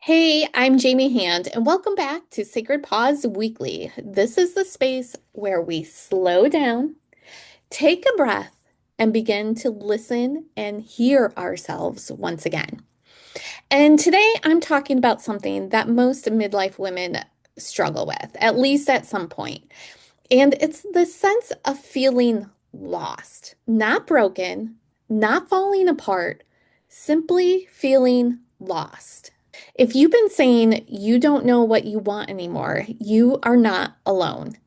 Hey, I'm Jamie Hand, and welcome back to Sacred Pause Weekly. This is the space where we slow down, take a breath, and begin to listen and hear ourselves once again. And today I'm talking about something that most midlife women struggle with, at least at some point. And it's the sense of feeling lost, not broken, not falling apart, simply feeling lost. If you've been saying you don't know what you want anymore, you are not alone.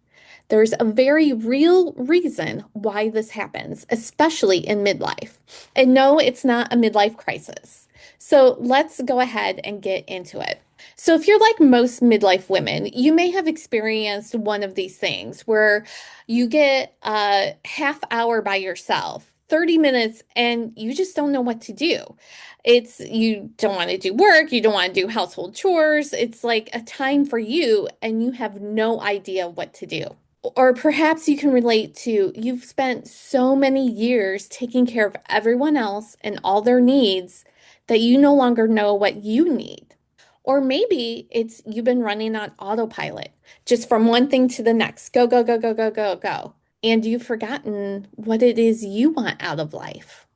There's a very real reason why this happens, especially in midlife. And no, it's not a midlife crisis. So let's go ahead and get into it. So, if you're like most midlife women, you may have experienced one of these things where you get a half hour by yourself, 30 minutes, and you just don't know what to do. It's you don't want to do work, you don't want to do household chores. It's like a time for you, and you have no idea what to do. Or perhaps you can relate to you've spent so many years taking care of everyone else and all their needs that you no longer know what you need. Or maybe it's you've been running on autopilot, just from one thing to the next. Go, go, go, go, go, go, go. And you've forgotten what it is you want out of life.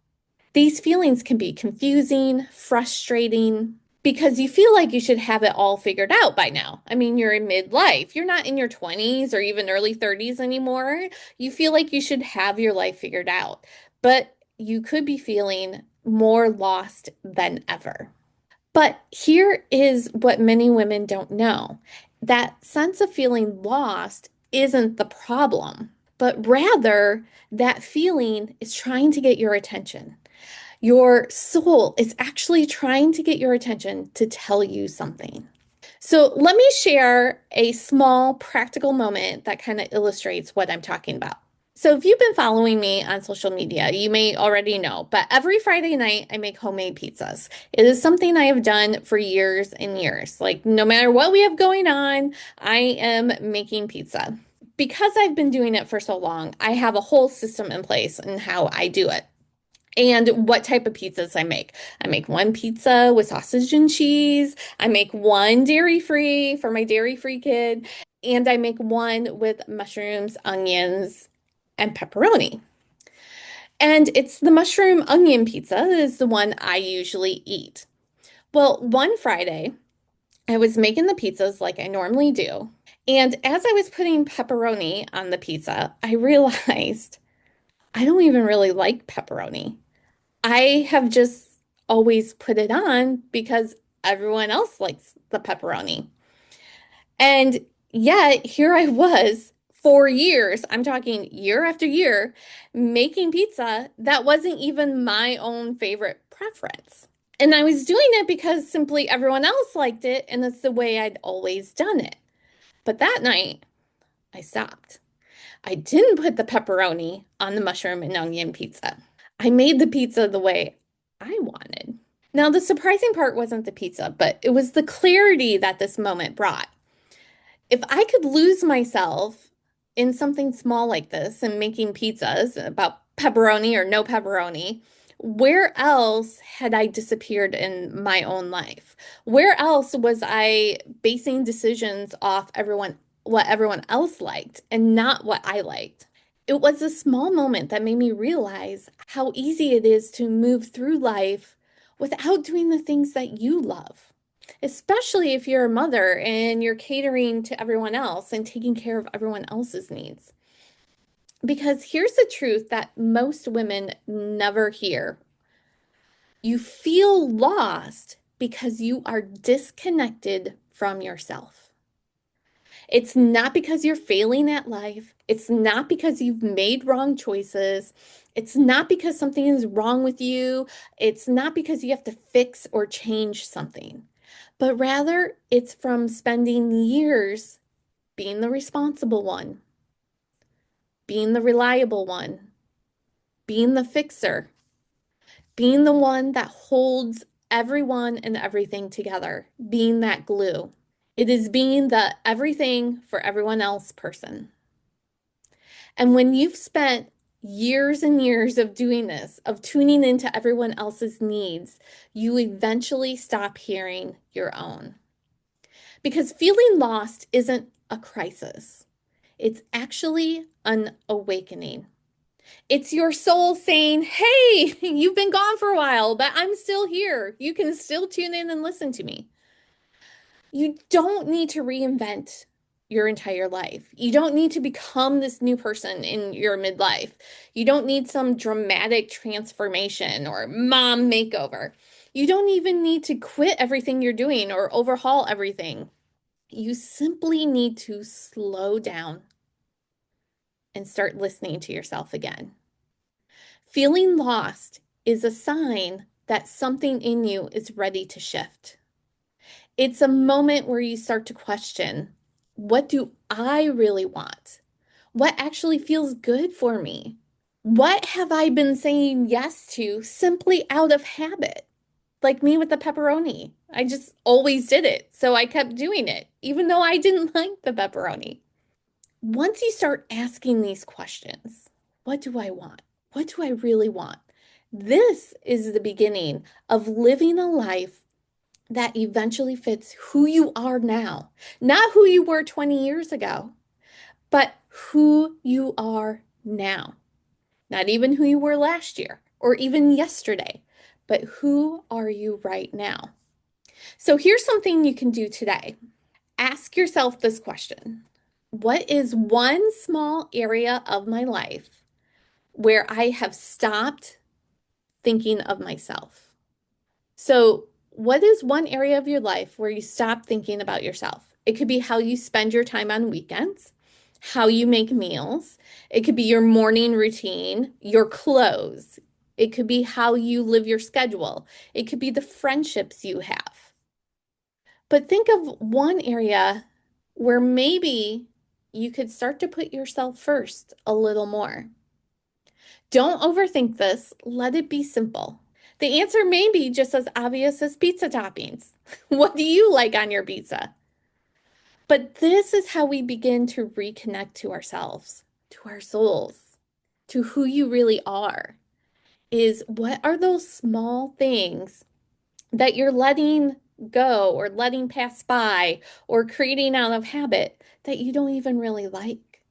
These feelings can be confusing, frustrating, because you feel like you should have it all figured out by now. I mean, you're in midlife. You're not in your 20s or even early 30s anymore. You feel like you should have your life figured out, but you could be feeling more lost than ever. But here is what many women don't know. That sense of feeling lost isn't the problem, but rather that feeling is trying to get your attention. Your soul is actually trying to get your attention to tell you something. So, let me share a small practical moment that kind of illustrates what I'm talking about. So, if you've been following me on social media, you may already know, but every Friday night I make homemade pizzas. It is something I have done for years and years. Like, no matter what we have going on, I am making pizza. Because I've been doing it for so long, I have a whole system in place in how I do it and what type of pizzas I make. I make one pizza with sausage and cheese. I make one dairy-free for my dairy-free kid. And I make one with mushrooms, onions, and pepperoni. And it's the mushroom onion pizza that is the one I usually eat. Well, one Friday, I was making the pizzas like I normally do. And as I was putting pepperoni on the pizza, I realized I don't even really like pepperoni. I have just always put it on because everyone else likes the pepperoni. And yet, here I was for years, I'm talking year after year, making pizza that wasn't even my own favorite preference. And I was doing it because simply everyone else liked it, and it's the way I'd always done it. But that night, I stopped. I didn't put the pepperoni on the mushroom and onion pizza. I made the pizza the way I wanted. Now, the surprising part wasn't the pizza, but it was the clarity that this moment brought. If I could lose myself in something small like this and making pizzas about pepperoni or no pepperoni, where else had I disappeared in my own life? Where else was I basing decisions off what everyone else liked and not what I liked? It was a small moment that made me realize how easy it is to move through life without doing the things that you love, especially if you're a mother and you're catering to everyone else and taking care of everyone else's needs. Because here's the truth that most women never hear. You feel lost because you are disconnected from yourself. It's not because you're failing at life. It's not because you've made wrong choices. It's not because something is wrong with you. It's not because you have to fix or change something, but rather it's from spending years being the responsible one, being the reliable one, being the fixer, being the one that holds everyone and everything together, being that glue. It is being the everything for everyone else person. And when you've spent years and years of doing this, of tuning into everyone else's needs, you eventually stop hearing your own. Because feeling lost isn't a crisis, it's actually an awakening. It's your soul saying, hey, you've been gone for a while, but I'm still here. You can still tune in and listen to me. You don't need to reinvent your entire life. You don't need to become this new person in your midlife. You don't need some dramatic transformation or mom makeover. You don't even need to quit everything you're doing or overhaul everything. You simply need to slow down and start listening to yourself again. Feeling lost is a sign that something in you is ready to shift. It's a moment where you start to question, what do I really want? What actually feels good for me? What have I been saying yes to simply out of habit? Like me with the pepperoni. I just always did it, so I kept doing it, even though I didn't like the pepperoni. Once you start asking these questions, what do I want? What do I really want? This is the beginning of living a life that eventually fits who you are now. Not who you were 20 years ago, but who you are now. Not even who you were last year or even yesterday, but who are you right now? So here's something you can do today. Ask yourself this question. What is one small area of my life where I have stopped thinking of myself? So, what is one area of your life where you stop thinking about yourself? It could be how you spend your time on weekends, how you make meals. It could be your morning routine, your clothes. It could be how you live your schedule. It could be the friendships you have. But think of one area where maybe you could start to put yourself first a little more. Don't overthink this. Let it be simple. The answer may be just as obvious as pizza toppings. What do you like on your pizza? But this is how we begin to reconnect to ourselves, to our souls, to who you really are. Is what are those small things that you're letting go or letting pass by or creating out of habit that you don't even really like?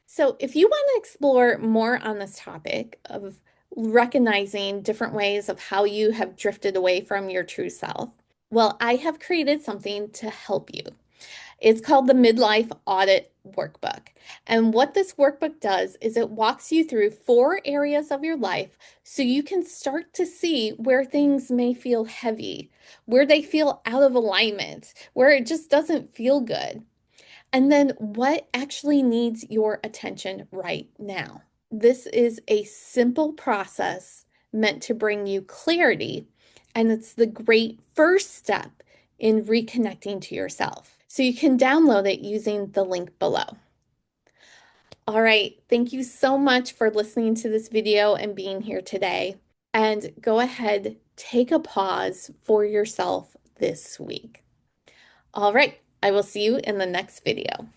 So, if you want to explore more on this topic of recognizing different ways of how you have drifted away from your true self, well, I have created something to help you. It's called the Midlife Audit Workbook. And what this workbook does is it walks you through 4 areas of your life so you can start to see where things may feel heavy, where they feel out of alignment, where it just doesn't feel good. And then what actually needs your attention right now? This is a simple process meant to bring you clarity, and it's the great first step in reconnecting to yourself. So you can download it using the link below. All right, thank you so much for listening to this video and being here today. And go ahead, take a pause for yourself this week. All right, I will see you in the next video.